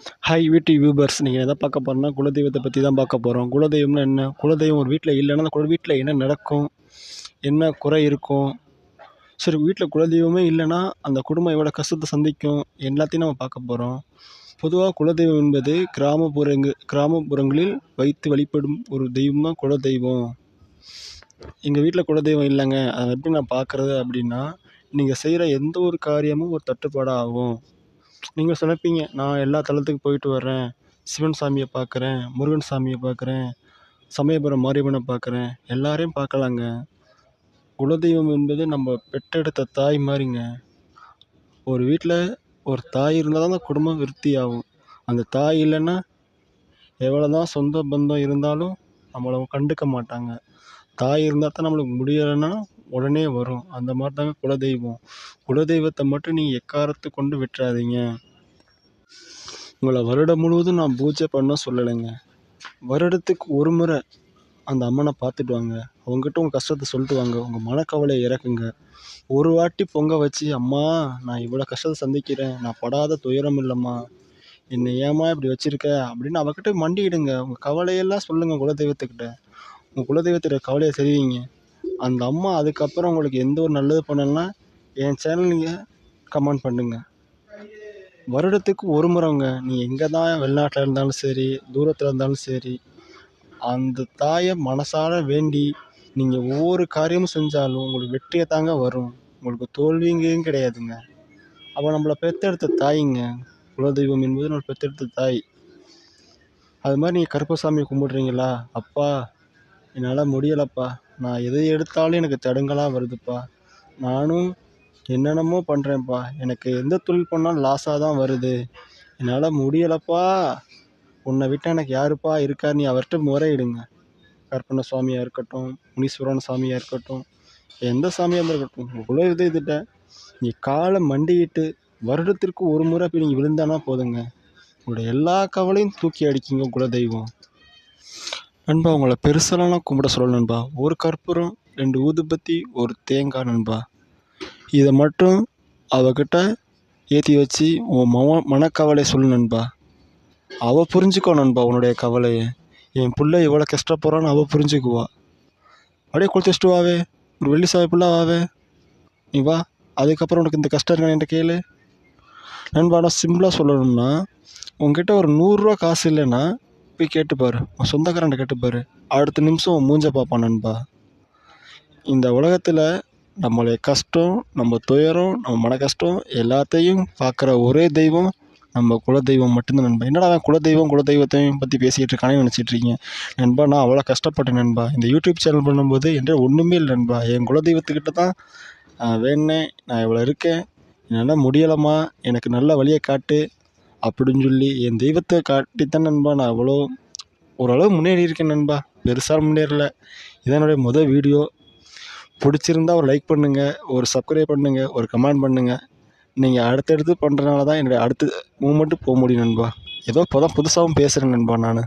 Hi YouTube viewers, நீங்கள் எதை பார்க்க போகிறோம்னா குலதெய்வத்தை பற்றி தான் பார்க்க போகிறோம். குலதெய்வம்னா என்ன? குலதெய்வம் ஒரு வீட்டில் இல்லைன்னா அந்த வீட்டில் என்ன நடக்கும், என்ன குறை இருக்கும், சரி வீட்டில் குலதெய்வமே இல்லைன்னா அந்த குடும்பம் எவ்வளோ கஷ்டத்தை சந்திக்கும், எல்லாத்தையும் நம்ம பார்க்க போகிறோம். பொதுவாக குலதெய்வம் என்பது கிராமப்புறங்களில் வைத்து வழிபடும் ஒரு தெய்வம் தான் குலதெய்வம். எங்கள் வீட்டில் குலதெய்வம் இல்லைங்க, அதை எப்படி நான் பார்க்குறது அப்படின்னா, நீங்கள் செய்கிற எந்த ஒரு காரியமும் ஒரு தட்டுப்பாடாக ஆகும். நீங்கள் நினைப்பீங்க, நான் எல்லா தலத்துக்கும் போயிட்டு வர்றேன், சிவன் சாமியை பார்க்குறேன், முருகன் சாமியை பார்க்குறேன், சமயபுரம் மாரியம்மனை பார்க்குறேன், எல்லாரையும் பார்க்கலாங்க. குலதெய்வம் என்பது நம்ம பெற்றெடுத்த தாய் மாதிரிங்க. ஒரு வீட்டில் ஒரு தாய் இருந்தால் தான் அந்த குடும்பம் விருத்தி ஆகும். அந்த தாய் இல்லைன்னா எவ்வளோ தான் சொந்த பந்தம் இருந்தாலும் நம்மளை கண்டுக்க மாட்டாங்க. தாய் இருந்தால் தான் நம்மளுக்கு முடியலைன்னா உடனே வரும். அந்த மாதிரி தாங்க குலதெய்வம். குலதெய்வத்தை மட்டும் நீங்கள் எக்காரத்தை கொண்டு விட்டுறாதீங்க. உங்களை வருடம் முழுவதும் நான் பூஜை பண்ண சொல்லலைங்க. வருடத்துக்கு ஒரு முறை அந்த அம்மனை பார்த்துட்டு வாங்க. அவங்ககிட்ட உங்கள் கஷ்டத்தை சொல்லிட்டு வாங்க. உங்கள் மனக்கவலையை இறக்குங்க. ஒரு வாட்டி பொங்க வச்சு, அம்மா நான் இவ்வளோ கஷ்டத்தை சந்திக்கிறேன், நான் படாத துயரம் இல்லைம்மா, என்னை ஏம்மா இப்படி வச்சுருக்க அப்படின்னு அவகிட்ட மண்டியிடுங்க. உங்கள் கவலையெல்லாம் சொல்லுங்கள் குலதெய்வத்துக்கிட்ட. உங்கள் குலதெய்வத்தோட கவலையை தெரிவிங்க. அந்த அம்மா அதுக்கப்புறம் உங்களுக்கு எந்த ஒரு நல்லது பண்ணலைன்னா என் சேனல் நீங்கள் கமெண்ட் பண்ணுங்கள். வருடத்துக்கு ஒரு முறைங்க. நீ எங்கே தான் வெளிநாட்டில் இருந்தாலும் சரி, தூரத்தில் இருந்தாலும் சரி, அந்த தாயை மனசார வேண்டி நீங்கள் ஒவ்வொரு காரியமும் செஞ்சாலும் உங்களுக்கு வெற்றியை தாங்க வரும். உங்களுக்கு தோல்விங்கிறதும் கிடையாதுங்க. அவள் நம்மளை பெற்றெடுத்த தாய்ங்க. குலதெய்வம் என்பது நம்ம பெற்றெடுத்த தாய். அது மாதிரி நீங்கள் கருப்பசாமியை கும்பிட்றீங்களா? அப்பா என்னால் முடியலைப்பா, நான் எதை எடுத்தாலும் எனக்கு தடங்கலாக வருதுப்பா, நானும் என்னென்னமோ பண்ணுறேன்ப்பா, எனக்கு எந்த தொழில் பண்ணாலும் லாஸாக தான் வருது, என்னால் முடியலைப்பா, உன்னை விட்டால் எனக்கு யாருப்பா இருக்கா, நீ அவர்கிட்ட முறையிடுங்க. கற்பனை சுவாமியாக இருக்கட்டும், முனீஸ்வரன் சாமியாக இருக்கட்டும், எந்த சாமியாக இருக்கட்டும், உங்களை இதயத்திட்ட நீ காலை மண்டிக்கிட்டு வருடத்திற்கு ஒரு முறை போய் நீங்கள் விழுந்தானா போதுங்க, உங்களுடைய எல்லா கவலையும் தூக்கி அடிக்கிங்க குலதெய்வம். நண்பா, உங்களை பெருசெல்லாம் கும்பிட சொல்ல நண்பா. ஒரு கற்பூரம், 2 ஊதுபத்தி, ஒரு தேங்காய் நண்பா. இதை மட்டும் அவகிட்ட ஏற்றி வச்சு உன் மனக்கவலை சொல்லு நண்பா. அவள் புரிஞ்சுக்கோ நண்பா உன்னுடைய கவலையை. என் பிள்ளை எவ்வளோ கஷ்டப்படுறான்னு அவள் புரிஞ்சுக்குவா. அப்படியே கொடுத்துட்டு வாவே, ஒரு வெள்ளி சாமி பிள்ளை வாவே, நீ வா. அதுக்கப்புறம் உனக்கு இந்த கஷ்டம் இருக்கான்னு என்கிட்ட கேளு நண்பா. நான் சிம்பிளாக சொல்லணும்னா, உங்ககிட்ட ஒரு 100 ரூபா காசு இல்லைன்னா போய் கேட்டுப்பாரு, உன் சொந்தக்காரன்ட்ட கேட்டுப்பாரு, அடுத்த நிமிஷம் உன் மூஞ்ச பார்ப்பான் நண்பா. இந்த உலகத்தில் நம்மளுடைய கஷ்டம், நம்ம துயரம், நம்ம மன கஷ்டம் எல்லாத்தையும் பார்க்குற ஒரே தெய்வம் நம்ம குலதெய்வம் மட்டும்தான் நண்பா. என்னடா அவன் குலதெய்வத்தையும் பற்றி பேசிகிட்டு இருக்கானே நினச்சிட்ருக்கீங்க நண்பா. நான் அவ்வளோ கஷ்டப்பட்டேன் நண்பா. இந்த யூடியூப் சேனல் பண்ணும்போது என்கிட்ட ஒன்றுமே இல்லை நண்பா. என் குலதெய்வத்துக்கிட்ட தான் வேணேன், நான் இவ்வளோ இருக்கேன், என்னால் முடியலைம்மா, எனக்கு நல்ல வழியை காட்டு அப்படின்னு சொல்லி என் தெய்வத்தை காட்டித்தான் நண்பா நான் அவ்வளோ ஓரளவு முன்னேறி இருக்கேன் நண்பா. பெருசாக முன்னேறலை. இதான் என்னுடைய வீடியோ. பிடிச்சிருந்தா ஒரு லைக் பண்ணுங்கள், ஒரு சப்ஸ்கிரைப் பண்ணுங்கள், ஒரு கமெண்ட் பண்ணுங்கள். நீங்கள் அடுத்தடுத்து பண்ணுறனால தான் என்னுடைய அடுத்த மூமெண்ட்டு போக முடியும் நண்பா. ஏதோ இப்போ தான் புதுசாகவும் பேசுகிறேன் நண்பா நான்.